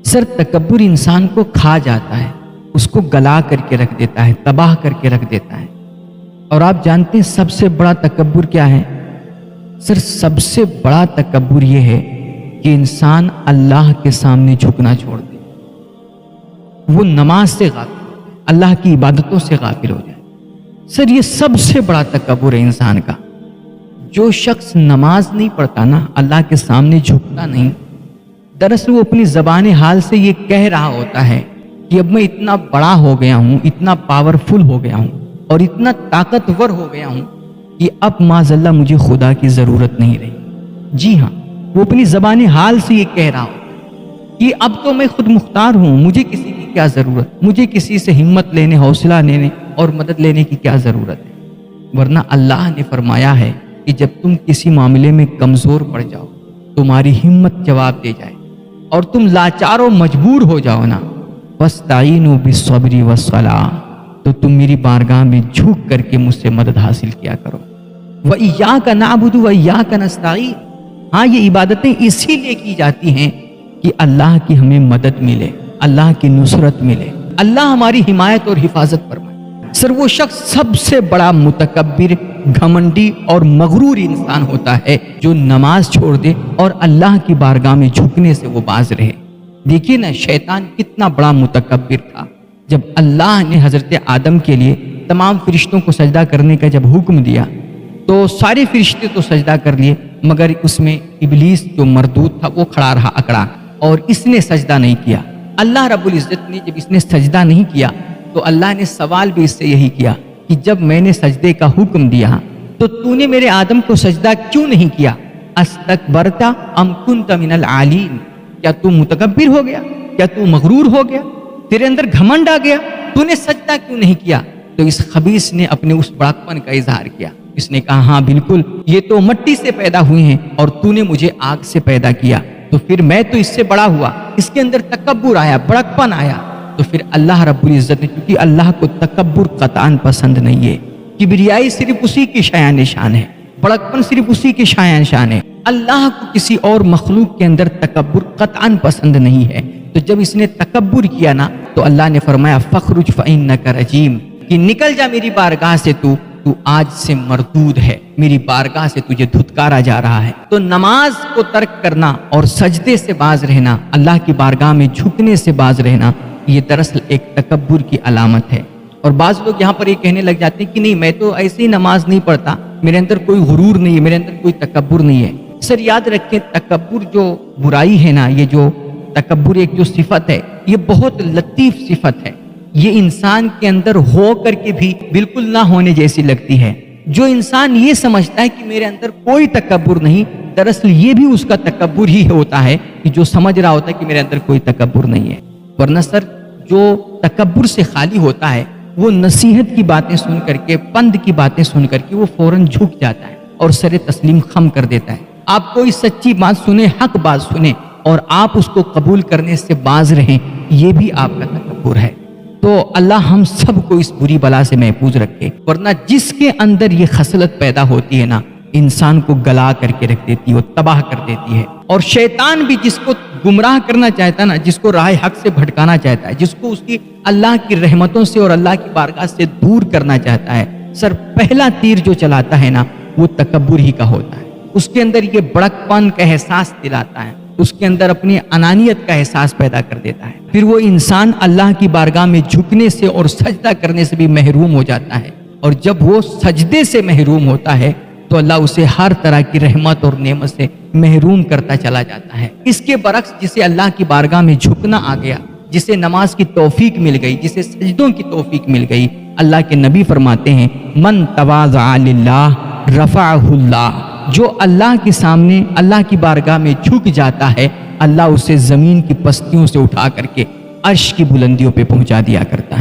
سر تکبر انسان کو کھا جاتا ہے، اس کو گلا کر کے رکھ دیتا ہے، تباہ کر کے رکھ دیتا ہے۔ اور آپ جانتے ہیں سب سے بڑا تکبر کیا ہے؟ سر سب سے بڑا تکبر یہ ہے کہ انسان اللہ کے سامنے جھکنا چھوڑ دے، وہ نماز سے غافل ہو جائے، اللہ کی عبادتوں سے غافل ہو جائے۔ سر یہ سب سے بڑا تکبر ہے انسان کا۔ جو شخص نماز نہیں پڑھتا نا، اللہ کے سامنے جھکتا نہیں، دراصل وہ اپنی زبان حال سے یہ کہہ رہا ہوتا ہے کہ اب میں اتنا بڑا ہو گیا ہوں، اتنا پاورفل ہو گیا ہوں اور اتنا طاقتور ہو گیا ہوں کہ اب معاذ اللہ مجھے خدا کی ضرورت نہیں رہی۔ جی ہاں، وہ اپنی زبان حال سے یہ کہہ رہا ہوتا ہے کہ اب تو میں خود مختار ہوں، مجھے کسی کی کیا ضرورت، مجھے کسی سے ہمت لینے، حوصلہ لینے اور مدد لینے کی کیا ضرورت ہے۔ ورنہ اللہ نے فرمایا ہے کہ جب تم کسی معاملے میں کمزور پڑ جاؤ، تمہاری ہمت جواب دے جائے اور تم لاچار و مجبور ہو جاؤ نا، فاستعینوا بالصبر والصلاۃ، تو تم میری بارگاہ میں جھک کر کے مجھ سے مدد حاصل کیا کرو۔ وَإِيَّاكَ نَعْبُدُ وَإِيَّاكَ نَسْتَعِينُ، ہاں یہ عبادتیں اسی لیے کی جاتی ہیں کہ اللہ کی ہمیں مدد ملے، اللہ کی نصرت ملے، اللہ ہماری حمایت اور حفاظت فرمائے۔ سر وہ شخص سب سے بڑا متکبر، گھمنڈی اور مغرور انسان ہوتا ہے جو نماز چھوڑ دے اور اللہ کی بارگاہ میں جھکنے سے وہ باز رہے۔ دیکھیے نا شیطان کتنا بڑا متکبر تھا۔ جب اللہ نے حضرت آدم کے لیے تمام فرشتوں کو سجدہ کرنے کا جب حکم دیا تو سارے فرشتے تو سجدہ کر لیے، مگر اس میں ابلیس جو مردود تھا وہ کھڑا رہا اکڑا اور اس نے سجدہ نہیں کیا۔ اللہ رب العزت نے جب اس نے سجدہ نہیں کیا تو اللہ نے سوال بھی اس سے یہی کیا کہ جب میں نے سجدے کا حکم دیا تو نے میرے آدم کو سجدہ کیوں نہیں کیا؟ استکبرت ام کنت من العالین، کیا تو متکبر ہو گیا، کیا تو مغرور ہو گیا، تیرے اندر گھمنڈ آ گیا، تو نے سجدہ کیوں نہیں کیا؟ تو اس خبیث نے اپنے اس بڑکپن کا اظہار کیا، اس نے کہا ہاں بالکل یہ تو مٹی سے پیدا ہوئے ہیں اور تو نے مجھے آگ سے پیدا کیا، تو پھر میں تو اس سے بڑا ہوا۔ اس کے اندر تکبر آیا، بڑکپن آیا، تو پھر اللہ رب العزت نے، کیونکہ اللہ کو تکبر قطعاً پسند نہیں ہے، کبریائی صرف اسی کی شایان شان ہے، بڑکپن صرف اسی کی شایان شان ہے، اللہ کو کسی اور مخلوق کے اندر تکبر قطعاً پسند نہیں ہے۔ تو جب اس نے تکبر کیا نا تو اللہ نے فرمایا فخرج فإنک رجیم، کہ نکل جا میری بارگاہ سے، تو آج سے مردود ہے، میری بارگاہ سے تجھے دھتکارا جا رہا ہے۔ تو نماز کو ترک کرنا اور سجدے سے باز رہنا، اللہ کی بارگاہ میں جھکنے سے باز رہنا، یہ دراصل ایک تکبر کی علامت ہے۔ اور بعض لوگ یہاں پر یہ کہنے لگ جاتے ہیں کہ نہیں میں تو ایسے ہی نماز نہیں پڑھتا، میرے اندر کوئی غرور نہیں ہے، میرے اندر کوئی تکبر نہیں ہے۔ سر یاد رکھیں تکبر جو برائی ہے نا، یہ جو تکبر ایک جو صفت ہے یہ بہت لطیف صفت ہے، یہ انسان کے اندر ہو کر کے بھی بالکل نہ ہونے جیسی لگتی ہے۔ جو انسان یہ سمجھتا ہے کہ میرے اندر کوئی تکبر نہیں، دراصل یہ بھی اس کا تکبر ہی ہوتا ہے کہ جو سمجھ رہا ہوتا ہے کہ میرے اندر کوئی تکبر نہیں ہے۔ ورنہ سر جو تکبر سے خالی ہوتا ہے وہ نصیحت کی باتیں سن کر کے، پند کی باتیں سن کر کے وہ فوراً جھک جاتا ہے اور سر تسلیم خم کر دیتا ہے۔ آپ کوئی سچی بات سنیں، حق بات سنیں اور آپ اس کو قبول کرنے سے باز رہیں، یہ بھی آپ کا تکبر ہے۔ تو اللہ ہم سب کو اس بری بلا سے محفوظ رکھے، ورنہ جس کے اندر یہ خصلت پیدا ہوتی ہے نا، انسان کو گلا کر کے رکھ دیتی ہے، وہ تباہ کر دیتی ہے۔ اور شیطان بھی جس کو گمراہ کرنا چاہتا ہے نا، جس کو راہ حق سے بھٹکانا چاہتا ہے، جس کو اس کی اللہ کی رحمتوں سے اور اللہ کی بارگاہ سے دور کرنا چاہتا ہے، سر پہلا تیر جو چلاتا ہے نا وہ تکبر ہی کا ہوتا ہے۔ اس کے اندر یہ بڑکپن کا احساس دلاتا ہے، اس کے اندر اپنی انانیت کا احساس پیدا کر دیتا ہے، پھر وہ انسان اللہ کی بارگاہ میں جھکنے سے اور سجدہ کرنے سے بھی محروم ہو جاتا ہے، اور جب وہ سجدے سے محروم ہوتا ہے تو اللہ اسے ہر طرح کی رحمت اور نعمت سے محروم کرتا چلا جاتا ہے۔ اس کے برعکس جسے اللہ کی بارگاہ میں جھکنا آ گیا، جسے نماز کی توفیق مل گئی، جسے سجدوں کی توفیق مل گئی، اللہ کے نبی فرماتے ہیں من تواضع للہ رفعہ اللہ، جو اللہ کے سامنے اللہ کی بارگاہ میں جھک جاتا ہے، اللہ اسے زمین کی پستیوں سے اٹھا کر کے عرش کی بلندیوں پہ پہنچا دیا کرتا ہے۔